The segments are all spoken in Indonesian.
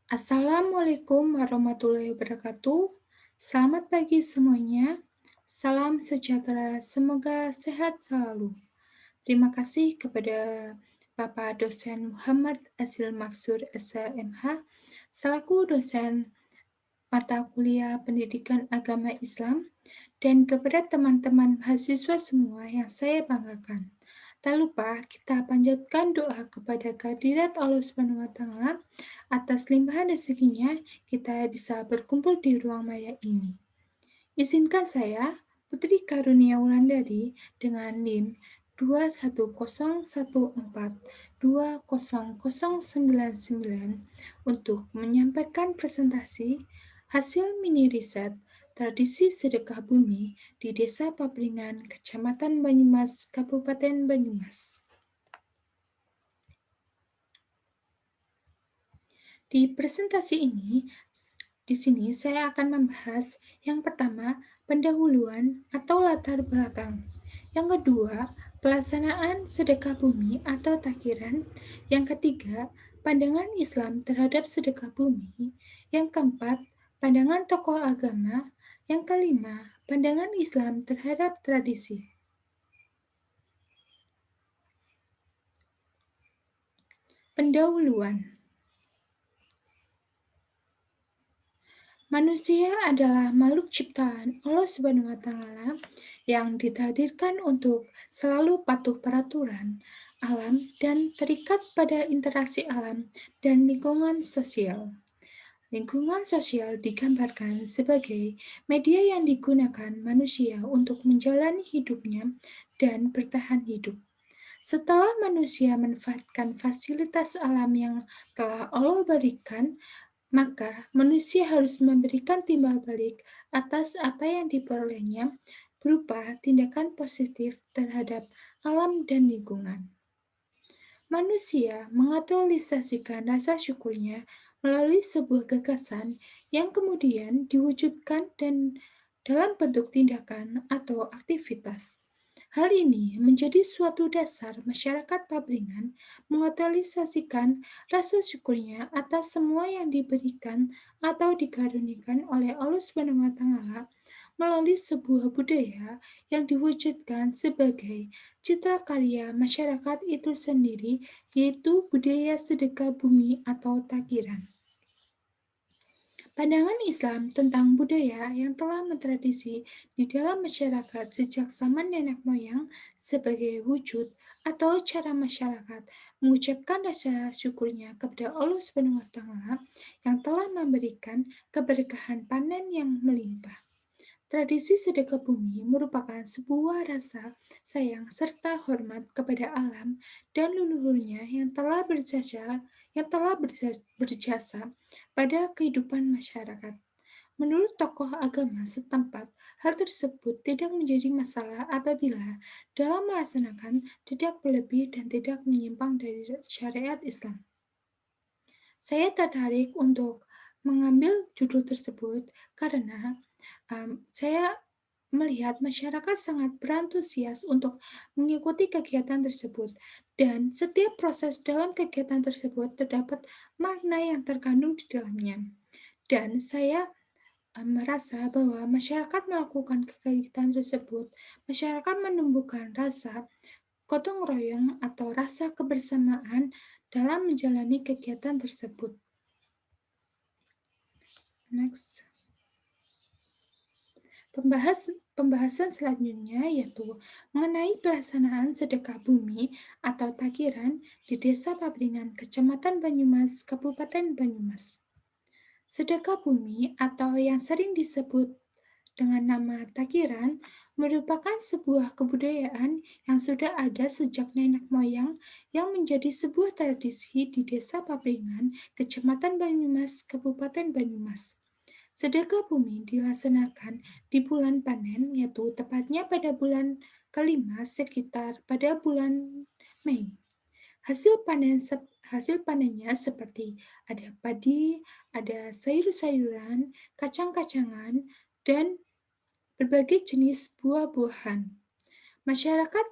Assalamualaikum warahmatullahi wabarakatuh. Selamat pagi semuanya. Salam sejahtera, semoga sehat selalu. Terima kasih kepada Bapak Dosen Muhammad Azil Maksur SMH selaku dosen mata kuliah Pendidikan Agama Islam dan kepada teman-teman mahasiswa semua yang saya banggakan. Tak lupa kita panjatkan doa kepada kehadirat Allah Subhanahu wa taala atas limpahan rezekinya kita bisa berkumpul di ruang maya ini. Izinkan saya, Putri Karunia Wulandari, dengan NIM 21014200099 untuk menyampaikan presentasi hasil mini riset tradisi sedekah bumi di Desa Papringan, Kecamatan Banyumas, Kabupaten Banyumas. Di presentasi ini, di sini saya akan membahas yang pertama, pendahuluan atau latar belakang. Yang kedua, pelaksanaan sedekah bumi atau takbiran. Yang ketiga, pandangan Islam terhadap sedekah bumi. Yang keempat, pandangan tokoh agama. Yang kelima, pandangan Islam terhadap tradisi. Pendahuluan. Manusia adalah makhluk ciptaan Allah Subhanahu wa taala yang ditakdirkan untuk selalu patuh peraturan alam dan terikat pada interaksi alam dan lingkungan sosial. Lingkungan sosial digambarkan sebagai media yang digunakan manusia untuk menjalani hidupnya dan bertahan hidup. Setelah manusia memanfaatkan fasilitas alam yang telah Allah berikan, maka manusia harus memberikan timbal balik atas apa yang diperolehnya berupa tindakan positif terhadap alam dan lingkungan. Manusia mengaktualisasikan rasa syukurnya melalui sebuah gagasan yang kemudian diwujudkan dan dalam bentuk tindakan atau aktivitas. Hal ini menjadi suatu dasar masyarakat Papringan mengaktualisasikan rasa syukurnya atas semua yang diberikan atau dikaruniakan oleh Allah Subhanahu wa taala melalui sebuah budaya yang diwujudkan sebagai citra karya masyarakat itu sendiri, yaitu budaya sedekah bumi atau takiran. Pandangan Islam tentang budaya yang telah mentradisi di dalam masyarakat sejak zaman nenek moyang sebagai wujud atau cara masyarakat mengucapkan rasa syukurnya kepada Allah Subhanahu wa taala yang telah memberikan keberkahan panen yang melimpah. Tradisi sedekah bumi merupakan sebuah rasa sayang serta hormat kepada alam dan leluhurnya yang telah berjasa pada kehidupan masyarakat. Menurut tokoh agama setempat, hal tersebut tidak menjadi masalah apabila dalam melaksanakan tidak berlebih dan tidak menyimpang dari syariat Islam. Saya tertarik untuk mengambil judul tersebut karena saya melihat masyarakat sangat berantusias untuk mengikuti kegiatan tersebut, dan setiap proses dalam kegiatan tersebut terdapat makna yang terkandung di dalamnya. Dan saya merasa bahwa masyarakat melakukan kegiatan tersebut, masyarakat menumbuhkan rasa gotong royong atau rasa kebersamaan dalam menjalani kegiatan tersebut. Next. Pembahasan selanjutnya yaitu mengenai pelaksanaan sedekah bumi atau takiran di Desa Papringan, Kecamatan Banyumas, Kabupaten Banyumas. Sedekah bumi atau yang sering disebut dengan nama takiran merupakan sebuah kebudayaan yang sudah ada sejak nenek moyang yang menjadi sebuah tradisi di Desa Papringan, Kecamatan Banyumas, Kabupaten Banyumas. Sedekah bumi dilaksanakan di bulan panen, yaitu tepatnya pada bulan kelima sekitar pada bulan Mei. Hasil panennya seperti ada padi, ada sayur-sayuran, kacang-kacangan, dan berbagai jenis buah-buahan. Masyarakat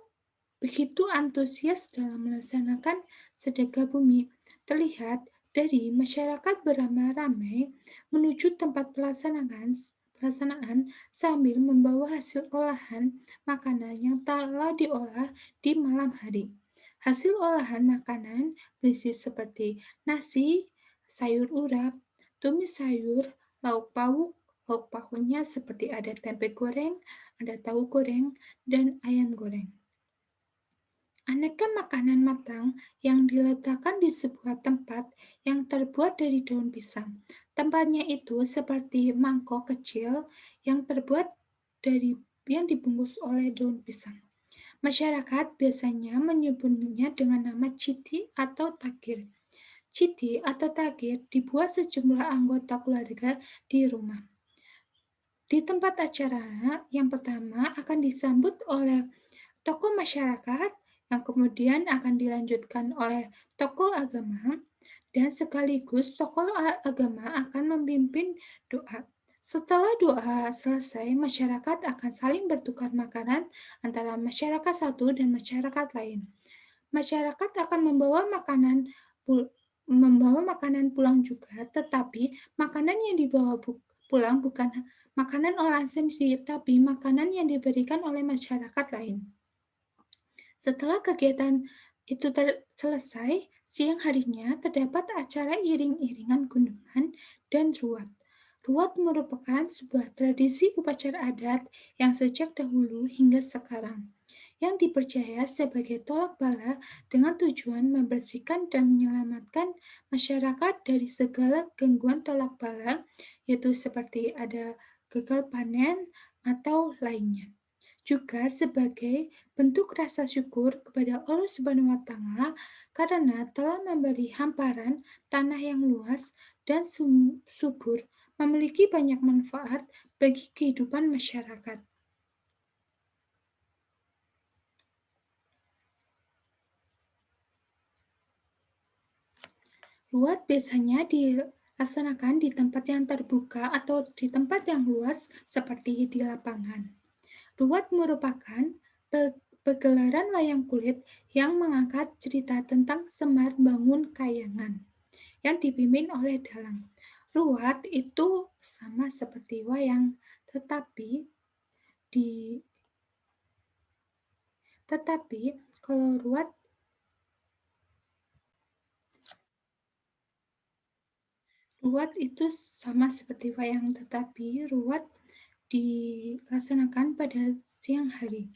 begitu antusias dalam melaksanakan sedekah bumi, terlihat dari masyarakat beramai-ramai menuju tempat pelaksanaan sambil membawa hasil olahan makanan yang telah diolah di malam hari. Hasil olahan makanan berisi seperti nasi, sayur urap, tumis sayur, lauk pauk. Lauk pauknya seperti ada tempe goreng, ada tahu goreng, dan ayam goreng. Aneka makanan matang yang diletakkan di sebuah tempat yang terbuat dari daun pisang. Tempatnya itu seperti mangkok kecil yang terbuat dari yang dibungkus oleh daun pisang. Masyarakat biasanya menyebutnya dengan nama citi atau takir. Citi atau takir dibuat sejumlah anggota keluarga di rumah. Di tempat acara yang pertama akan disambut oleh tokoh masyarakat yang kemudian akan dilanjutkan oleh tokoh agama dan sekaligus tokoh agama akan memimpin doa. Setelah doa selesai, masyarakat akan saling bertukar makanan antara masyarakat satu dan masyarakat lain. Masyarakat akan membawa makanan pulang juga, tetapi makanan yang dibawa pulang bukan makanan olahan sendiri, tapi makanan yang diberikan oleh masyarakat lain. Setelah kegiatan itu selesai, siang harinya terdapat acara iring-iringan gunungan dan ruat. Ruat merupakan sebuah tradisi upacara adat yang sejak dahulu hingga sekarang, yang dipercaya sebagai tolak bala dengan tujuan membersihkan dan menyelamatkan masyarakat dari segala gangguan tolak bala, yaitu seperti ada gagal panen atau lainnya. Juga sebagai bentuk rasa syukur kepada Allah Subhanahu wa Ta'ala karena telah memberi hamparan tanah yang luas dan subur, memiliki banyak manfaat bagi kehidupan masyarakat. Ruat biasanya dilaksanakan di tempat yang terbuka atau di tempat yang luas seperti di lapangan. Ruat merupakan pegelaran wayang kulit yang mengangkat cerita tentang Semar Bangun Kayangan yang dipimpin oleh dalang. Ruat itu sama seperti wayang, tetapi kalau ruat itu sama seperti wayang, tetapi ruat dilaksanakan pada siang hari.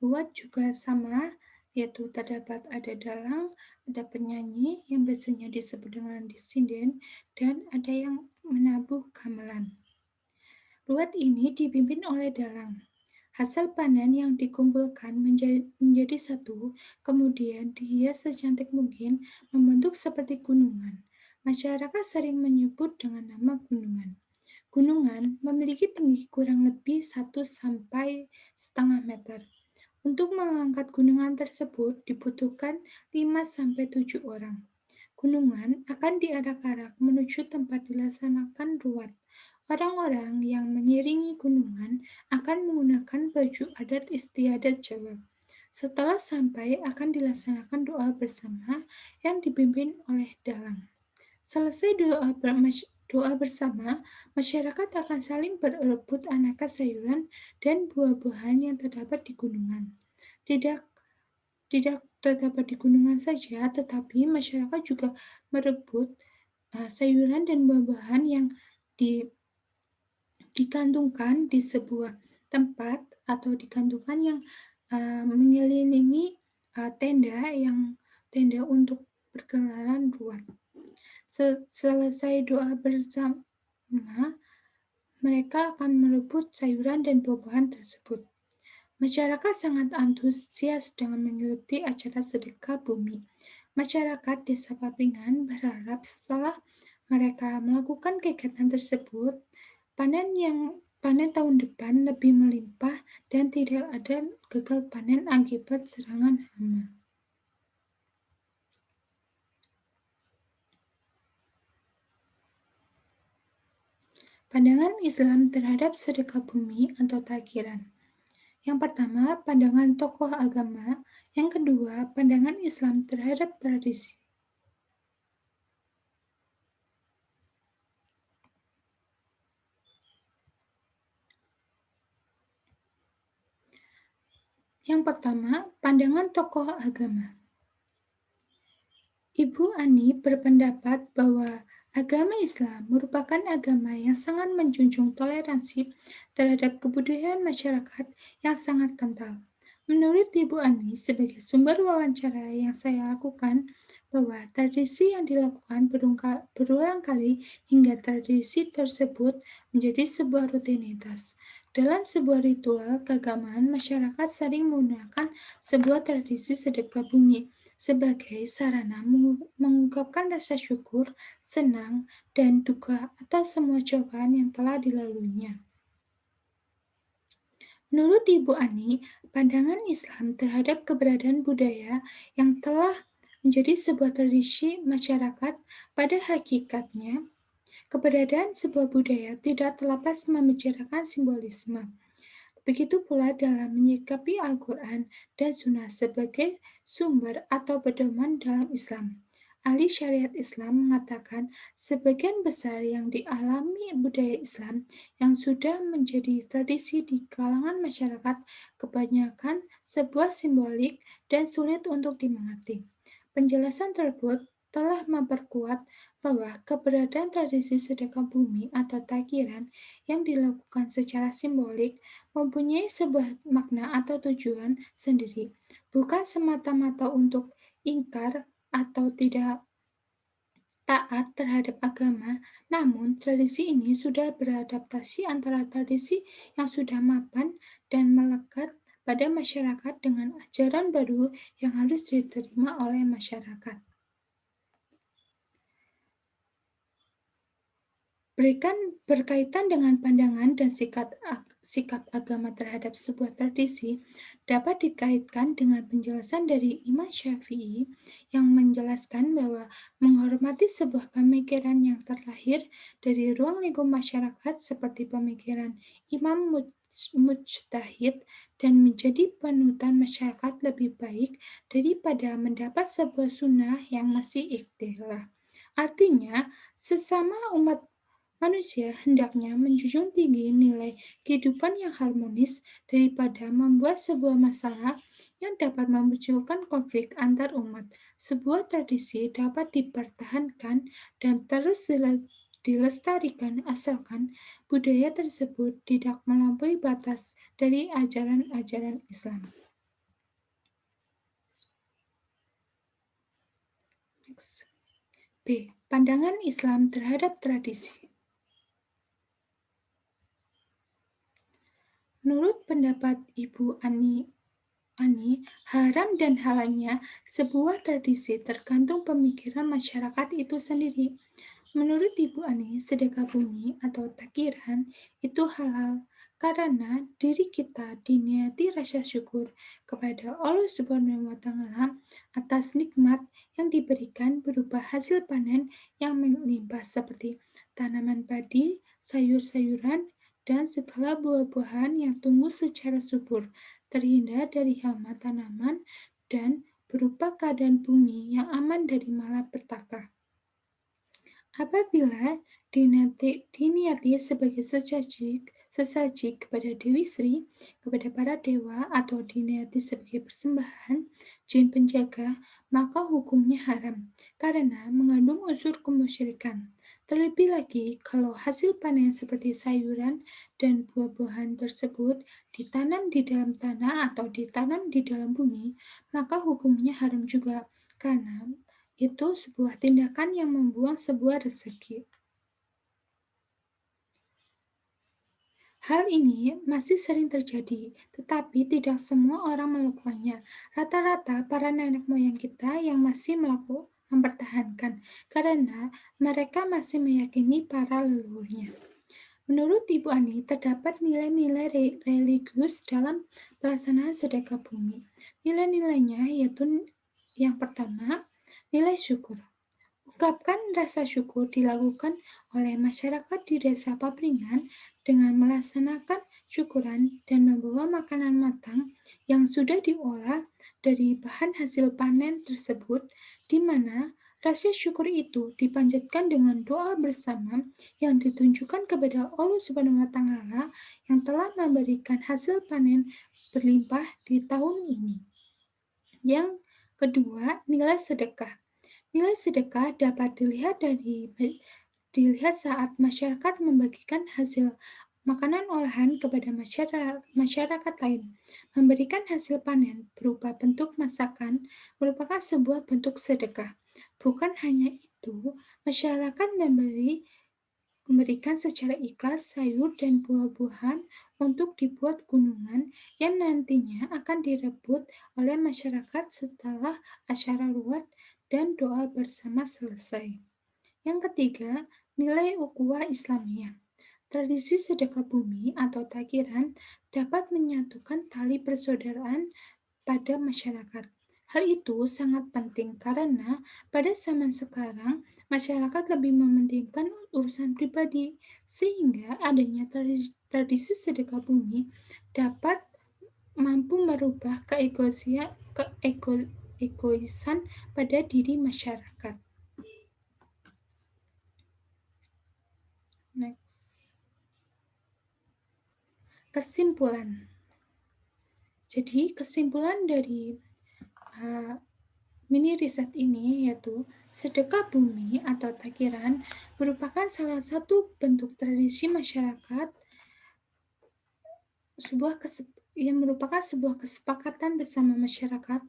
Ruat juga sama, yaitu terdapat ada dalang, ada penyanyi yang biasanya disebut dengan disinden, dan ada yang menabuh gamelan. Ruat ini dipimpin oleh dalang. Hasil panen yang dikumpulkan menjadi satu, kemudian dihias secantik mungkin, membentuk seperti gunungan. Masyarakat sering menyebut dengan nama gunungan. Gunungan memiliki tinggi kurang lebih 1,5 meter. Untuk mengangkat gunungan tersebut dibutuhkan 5-7 orang. Gunungan akan diarak-arak menuju tempat dilaksanakan ruat. Orang-orang yang mengiringi gunungan akan menggunakan baju adat istiadat Jawa. Setelah sampai akan dilaksanakan doa bersama yang dipimpin oleh dalang. Selesai doa bersama, masyarakat akan saling berebut aneka sayuran dan buah-buahan yang terdapat di gunungan. Tidak terdapat di gunungan saja, tetapi masyarakat juga merebut sayuran dan buah-buahan yang digantungkan di sebuah tempat atau digantungkan yang mengelilingi tenda untuk pergelaran ruat. Selesai doa bersama, mereka akan merebut sayuran dan buah-buahan tersebut. Masyarakat sangat antusias dengan mengikuti acara sedekah bumi. Masyarakat Desa Papringan berharap setelah mereka melakukan kegiatan tersebut, panen tahun depan lebih melimpah dan tidak ada gagal panen akibat serangan hama. Pandangan Islam terhadap sedekah bumi atau takiran. Yang pertama, pandangan tokoh agama. Yang kedua, pandangan Islam terhadap tradisi. Yang pertama, pandangan tokoh agama. Ibu Ani berpendapat bahwa agama Islam merupakan agama yang sangat menjunjung toleransi terhadap kebudayaan masyarakat yang sangat kental. Menurut Ibu Ani, sebagai sumber wawancara yang saya lakukan, bahwa tradisi yang dilakukan berulang kali hingga tradisi tersebut menjadi sebuah rutinitas. Dalam sebuah ritual keagamaan, masyarakat sering menggunakan sebuah tradisi sedekah bumi sebagai sarana mengungkapkan rasa syukur, senang, dan duka atas semua cobaan yang telah dilaluinya. Menurut Ibu Ani, pandangan Islam terhadap keberadaan budaya yang telah menjadi sebuah tradisi masyarakat pada hakikatnya, keberadaan sebuah budaya tidak terlepas membicarakan simbolisme. Begitu pula dalam menyikapi Al-Quran dan Sunnah sebagai sumber atau pedoman dalam Islam. Ahli syariat Islam mengatakan sebagian besar yang dialami budaya Islam yang sudah menjadi tradisi di kalangan masyarakat kebanyakan sebuah simbolik dan sulit untuk dimengerti. Penjelasan tersebut telah memperkuat bahwa keberadaan tradisi sedekah bumi atau takiran yang dilakukan secara simbolik mempunyai sebuah makna atau tujuan sendiri, bukan semata-mata untuk ingkar atau tidak taat terhadap agama. Namun, tradisi ini sudah beradaptasi antara tradisi yang sudah mapan dan melekat pada masyarakat dengan ajaran baru yang harus diterima oleh masyarakat. Berkaitan dengan pandangan dan sikap agama terhadap sebuah tradisi dapat dikaitkan dengan penjelasan dari Imam Syafi'i yang menjelaskan bahwa menghormati sebuah pemikiran yang terlahir dari ruang lingkup masyarakat seperti pemikiran Imam Mujtahid dan menjadi panutan masyarakat lebih baik daripada mendapat sebuah sunnah yang masih ikhtilaf. Artinya, sesama umat manusia hendaknya menjunjung tinggi nilai kehidupan yang harmonis daripada membuat sebuah masalah yang dapat memunculkan konflik antar umat. Sebuah tradisi dapat dipertahankan dan terus dilestarikan asalkan budaya tersebut tidak melampaui batas dari ajaran-ajaran Islam. Next. B. Pandangan Islam terhadap tradisi. Menurut pendapat Ibu Ani, haram dan halalnya sebuah tradisi tergantung pemikiran masyarakat itu sendiri. Menurut Ibu Ani, sedekah bumi atau takiran itu halal karena diri kita diniati rasa syukur kepada Allah Subhanahu wa Ta'ala atas nikmat yang diberikan berupa hasil panen yang melimpah seperti tanaman padi, sayur-sayuran, dan segala buah-buahan yang tumbuh secara subur, terhindar dari hama tanaman, dan berupa keadaan bumi yang aman dari malapetaka. Apabila diniati sebagai sesaji kepada Dewi Sri, kepada para dewa, atau diniati sebagai persembahan jin penjaga, maka hukumnya haram, karena mengandung unsur kemusyrikan. Terlebih lagi, kalau hasil panen seperti sayuran dan buah-buahan tersebut ditanam di dalam tanah atau ditanam di dalam bumi, maka hukumnya haram juga, karena itu sebuah tindakan yang membuang sebuah rezeki. Hal ini masih sering terjadi, tetapi tidak semua orang melakukannya. Rata-rata para nenek moyang kita yang masih mempertahankan, karena mereka masih meyakini para leluhurnya. Menurut Ibu Ani, terdapat nilai-nilai religius dalam pelaksanaan sedekah bumi. Nilai-nilainya yaitu yang pertama, nilai syukur. Ungkapkan rasa syukur dilakukan oleh masyarakat di desa Papringan dengan melaksanakan syukuran dan membawa makanan matang yang sudah diolah dari bahan hasil panen tersebut, di mana rasa syukur itu dipanjatkan dengan doa bersama yang ditunjukkan kepada Allah Subhanahu wa Ta'ala yang telah memberikan hasil panen berlimpah di tahun ini. Yang kedua, nilai sedekah. Nilai sedekah dapat dilihat saat masyarakat membagikan hasil makanan olahan kepada masyarakat lain. Memberikan hasil panen berupa bentuk masakan merupakan sebuah bentuk sedekah. Bukan hanya itu, masyarakat memberikan secara ikhlas sayur dan buah-buahan untuk dibuat gunungan yang nantinya akan direbut oleh masyarakat setelah acara ruat dan doa bersama selesai. Yang ketiga, nilai ukhuwah Islamiyah. Tradisi sedekah bumi atau takiran dapat menyatukan tali persaudaraan pada masyarakat. Hal itu sangat penting karena pada zaman sekarang masyarakat lebih mementingkan urusan pribadi, sehingga adanya tradisi sedekah bumi dapat mampu merubah keegoisan pada diri masyarakat. Next. Kesimpulan. Jadi kesimpulan dari mini riset ini yaitu sedekah bumi atau takiran merupakan salah satu bentuk tradisi masyarakat yang merupakan sebuah kesepakatan bersama masyarakat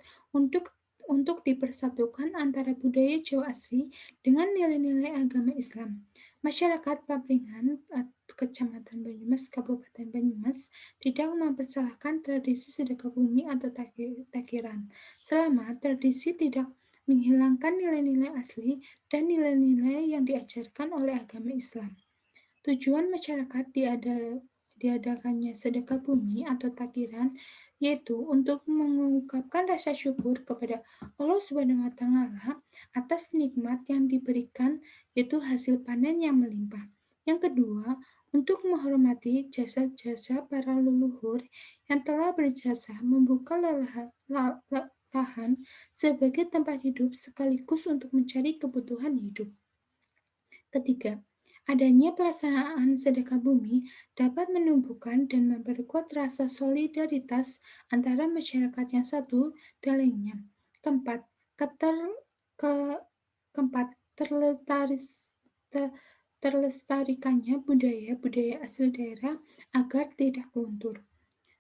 untuk dipersatukan antara budaya Jawa asli dengan nilai-nilai agama Islam. Masyarakat Papringan, Kecamatan Banyumas, Kabupaten Banyumas, tidak mempersalahkan tradisi sedekah bumi atau takiran, selama tradisi tidak menghilangkan nilai-nilai asli dan nilai-nilai yang diajarkan oleh agama Islam. Tujuan masyarakat diadakannya sedekah bumi atau takiran yaitu untuk mengungkapkan rasa syukur kepada Allah Subhanahu wa taala atas nikmat yang diberikan yaitu hasil panen yang melimpah. Yang kedua, untuk menghormati jasa-jasa para leluhur yang telah berjasa membuka lahan sebagai tempat hidup sekaligus untuk mencari kebutuhan hidup. Ketiga, adanya pelaksanaan sedekah bumi dapat menumbuhkan dan memperkuat rasa solidaritas antara masyarakat yang satu dan lainnya. Keempat, terlestarikannya budaya-budaya asli daerah agar tidak luntur.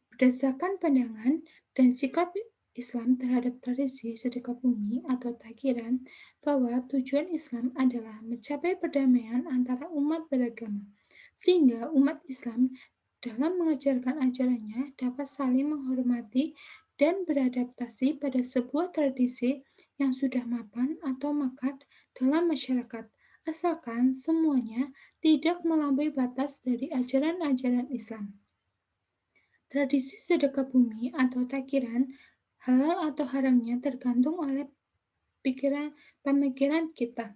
Berdasarkan pandangan dan sikap Islam terhadap tradisi sedekah bumi atau takiran, bahwa tujuan Islam adalah mencapai perdamaian antara umat beragama, sehingga umat Islam dalam mengajarkan ajarannya dapat saling menghormati dan beradaptasi pada sebuah tradisi yang sudah mapan atau makat dalam masyarakat, asalkan semuanya tidak melampaui batas dari ajaran-ajaran Islam. Tradisi sedekah bumi atau takiran, halal atau haramnya tergantung oleh pemikiran kita.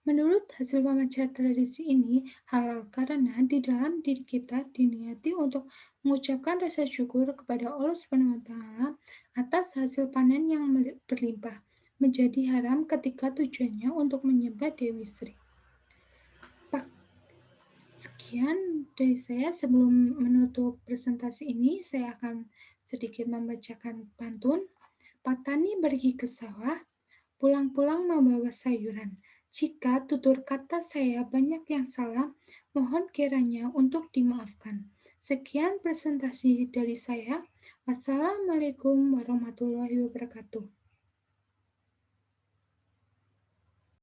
Menurut hasil wawancara tradisi ini halal karena di dalam diri kita diniati untuk mengucapkan rasa syukur kepada Allah Subhanahu wa taala atas hasil panen yang berlimpah. Menjadi haram ketika tujuannya untuk menyembah Dewi Sri. Sekian dari saya. Sebelum menutup presentasi ini, saya akan sedikit membacakan pantun. Petani pergi ke sawah, pulang-pulang membawa sayuran. Jika tutur kata saya banyak yang salah, mohon kiranya untuk dimaafkan. Sekian presentasi dari saya. Wassalamualaikum warahmatullahi wabarakatuh.